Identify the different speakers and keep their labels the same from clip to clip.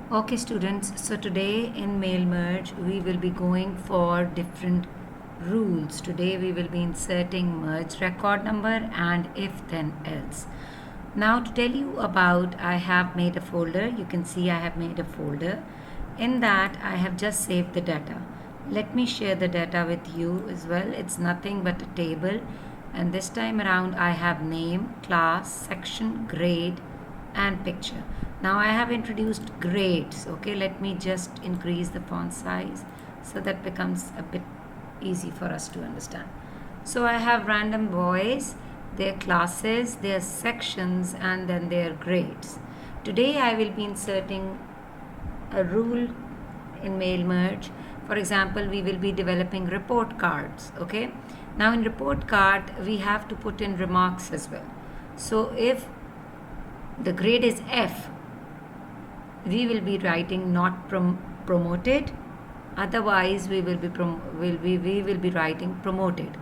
Speaker 1: Okay students, so today in mail merge we will be going for different rules. Today we will be inserting merge record number and if then else. Now to tell you about, I have made a folder. You can see I have made a folder. In that I have just saved the data. Let me share the data with you as well. It's nothing but a table, and this time around I have name, class, section, grade and picture. Now I have introduced grades. Okay, let me just increase the font size so that becomes a bit easy for us to understand. So I have random boys, their classes, their sections and then their grades. Today I will be inserting a rule in mail merge. For example, we will be developing report cards. Okay, now in report card we have to put in remarks as well. So if the grade is F, we will be writing not promoted, otherwise we will be writing promoted.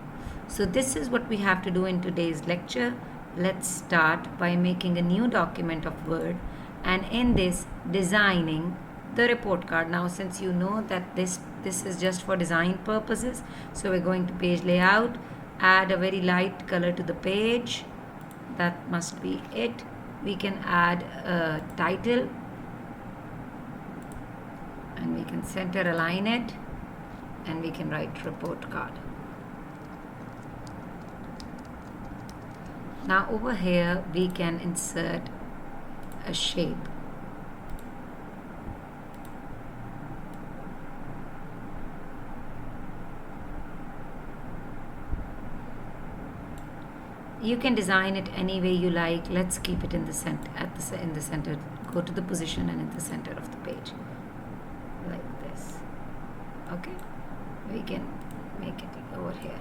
Speaker 1: So this is what we have to do in today's lecture. Let's start by making a new document of Word, and in this designing the report card. Now since you know that this is just for design purposes, so we're going to page layout, add a very light color to the page. That must be it. We can add a title and we can center align it, and we can write report card. Now over here we can insert a shape. You can design it any way you like. Let's keep it in the center. In the center, go to the position and in the center of the page, like this. Okay, we can make it over here.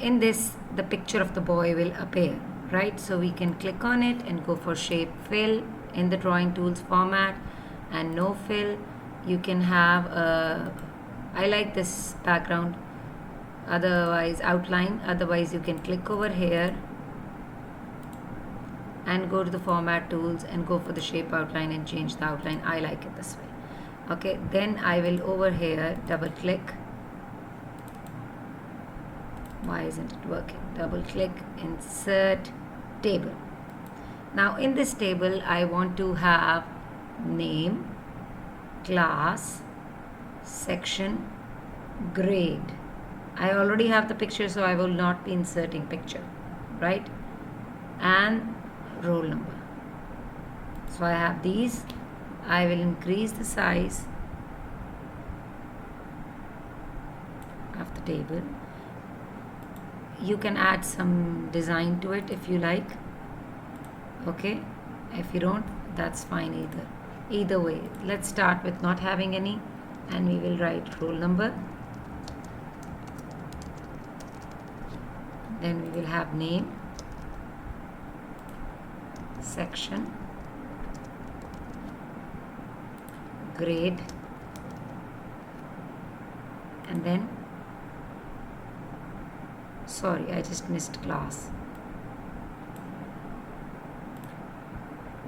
Speaker 1: In this, the picture of the boy will appear, right? So we can click on it and go for shape fill in the drawing tools format, and no fill. You can have I like this background, otherwise outline. Otherwise you can click over here and go to the format tools and go for the shape outline and change the outline. I like it this way. Okay, then I will over here double click. Why isn't it working? Double click, insert table. Now in this table I want to have name, class, section, grade. I already have the picture, so I will not be inserting picture, right? And roll number. So I have these. I will increase the size of the table. You can add some design to it if you like. Okay, if you don't, that's fine either. Either way, let's start with not having any, and we will write roll number. Then we will have name, section, grade, and then, sorry, I just missed class.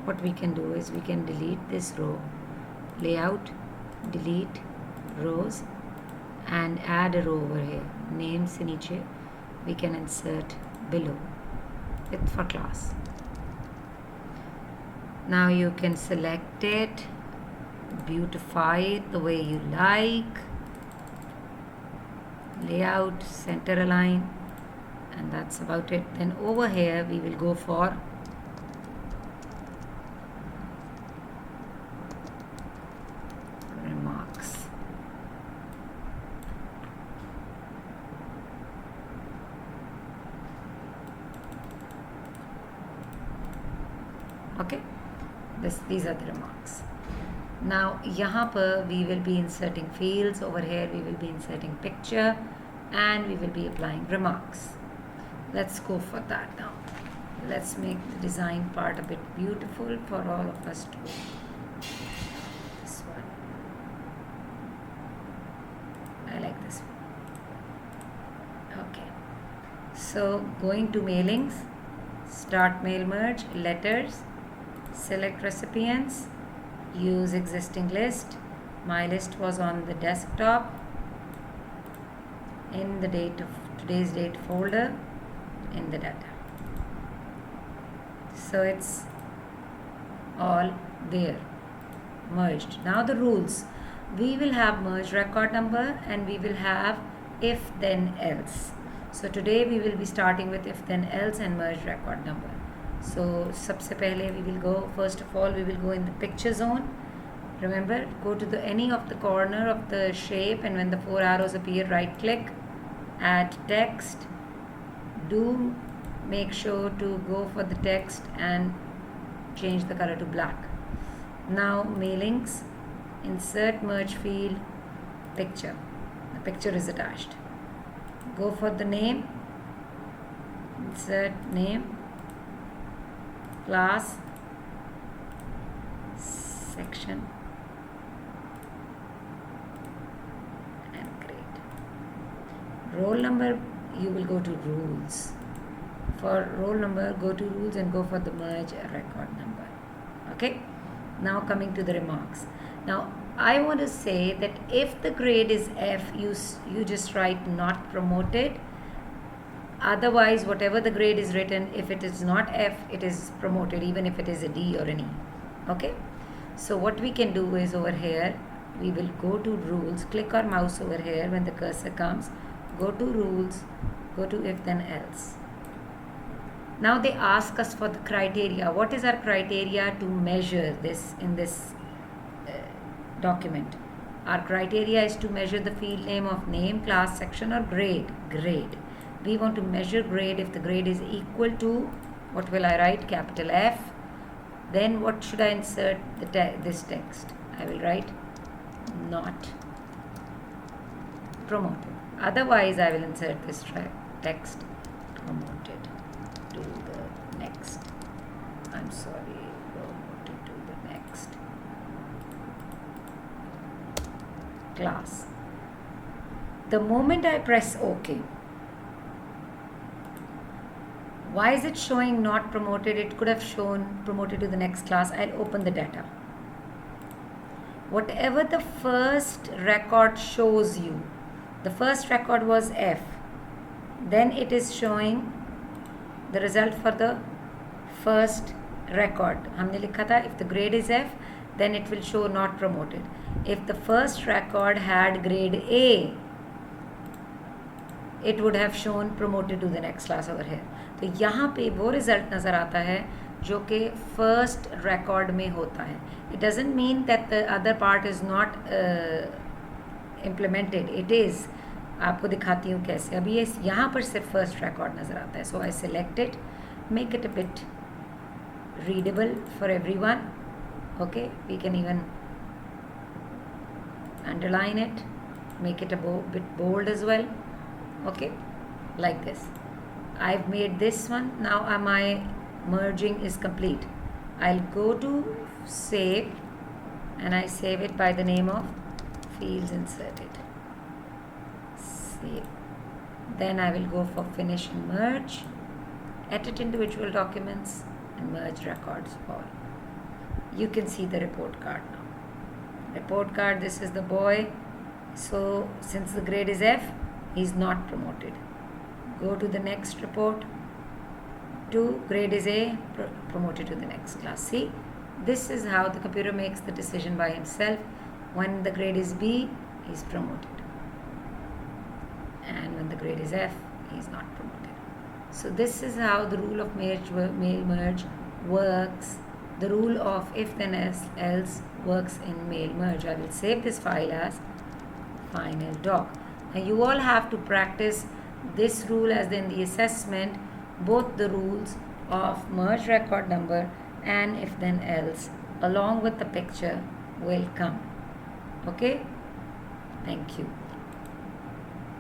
Speaker 1: What we can do is we can delete this row, layout, delete rows, and add a row over here. Name se niche we can insert below with for class. Now you can select it, beautify it the way you like, layout, center align, and that's about it. Then over here we will go for remarks. Okay, these are the remarks. Now यहाँ पर we will be inserting fields. Over here we will be inserting picture, and we will be applying remarks. Let's go for that now. Let's make the design part a bit beautiful for all of us to. This one, I like this one. Okay, so going to mailings, start mail merge, letters, select recipients, use existing list. My list was on the desktop in the today's date folder in the data. So it's all there, merged. Now the rules. We will have merge record number and we will have if then else. So today we will be starting with if then else and merge record number. So सबसे पहले we will go, first of all we will go in the picture zone. Remember, go to any of the corner of the shape, and when the 4 arrows appear, right click, add text. Do make sure to go for the text and change the color to black. Now mailings, insert merge field, picture. The picture is attached. Go for the name, insert name, class, section, and grade. Roll number, you will go to rules. For roll number, go to rules and go for the merge record number. Okay, now coming to the remarks. Now I want to say that if the grade is F, you just write not promoted. Otherwise, whatever the grade is written, if it is not F, it is promoted, even if it is a D or an E. Okay, so what we can do is over here, we will go to rules, click our mouse over here when the cursor comes, go to rules, go to if then else. Now they ask us for the criteria. What is our criteria to measure this in this document? Our criteria is to measure the field name of name, class, section, or grade. Grade. We want to measure grade if the grade is equal to, what will I write? Capital F. Then what should I insert this text? I will write not promoted. Otherwise, I will insert this text promoted to the next. I'm sorry, promoted to the next class. The moment I press OK, why is it showing not promoted? It could have shown promoted to the next class. I'll open the data. Whatever the first record shows you, the first record was F, then it is showing the result for the first record. हमने लिखा था if the grade is F, then it will show not promoted. If the first record had grade A, it would have shown promoted to the next class over here. तो यहाँ पे वो result नज़र आता है जो कि फर्स्ट रिकॉर्ड में होता है. It doesn't mean that the other part is not implemented. It is. आपको दिखाती हूँ कैसे. अभी ये यहाँ पर सिर्फ फर्स्ट रिकॉर्ड नज़र आता है. So I select it, make it a bit readable for everyone. Okay, we can even underline it, make it a bit bold as well. Okay, like this. I've made this one. Now my merging is complete. I'll go to save and I save it by the name of fields inserted. Save. Then I will go for finish and merge, edit individual documents and merge records all. You can see the report card now. Report card, this is the boy. So since the grade is F, he is not promoted. Go to the next report. 2, grade is A, promoted to the next class. See, this is how the computer makes the decision by himself. When the grade is B, he is promoted. And when the grade is F, he is not promoted. So this is how the rule of mail merge works. The rule of if then else works in mail merge. I will save this file as final doc. Now you all have to practice this rule as in the assessment. Both the rules of merge record number and if then else along with the picture will come. Okay, thank you.